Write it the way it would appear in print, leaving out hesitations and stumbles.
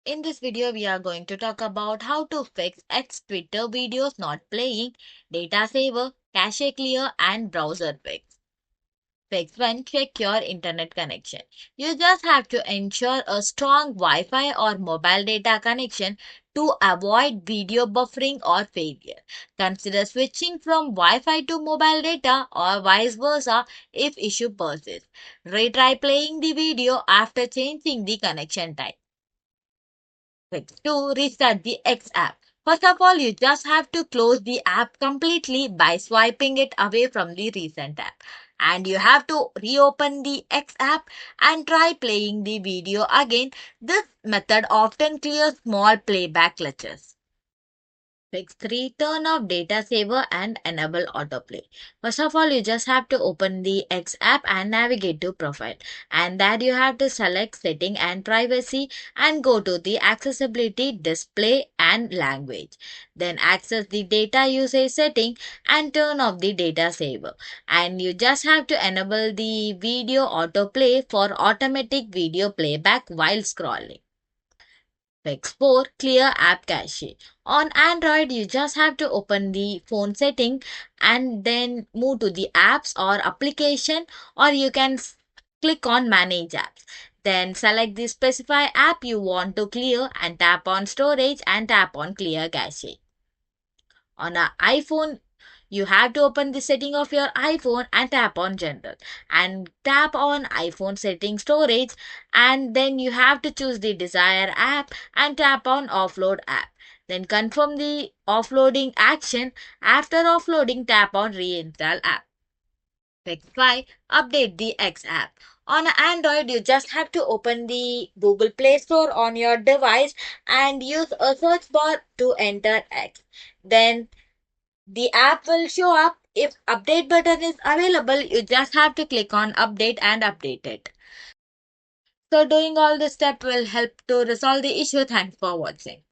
In this video, we are going to talk about how to fix X Twitter videos not playing, data saver, cache clear, and browser fix. Fix 1. Check your internet connection. You just have to ensure a strong Wi-Fi or mobile data connection to avoid video buffering or failure. Consider switching from Wi-Fi to mobile data or vice versa if issue persists. Retry playing the video after changing the connection type. Fix 2. Restart the X app. First of all, you just have to close the app completely by swiping it away from the recent app. And you have to reopen the X app and try playing the video again. This method often clears small playback glitches. Fix 3. Turn off data saver and enable autoplay. First of all, you just have to open the X app and navigate to profile. And there you have to select setting and privacy and go to the accessibility, display and language. Then access the data usage setting and turn off the data saver. And you just have to enable the video autoplay for automatic video playback while scrolling. Fix 4. Clear app cache. On Android, you just have to open the phone setting and then move to the apps or application, or you can click on manage apps. Then select the specify app you want to clear and tap on storage and tap on clear cache. On an iPhone, you have to open the setting of your iPhone and tap on general and tap on iPhone setting storage, and then you have to choose the desired app and tap on offload app. Then confirm the offloading action. After offloading, tap on reinstall app. Fix 5. Update the X app. On Android, you just have to open the Google Play Store on your device and use a search bar to enter X. Then the app will show up. If update button is available, you just have to click on update and update it. So doing all this step will help to resolve the issue. Thanks for watching.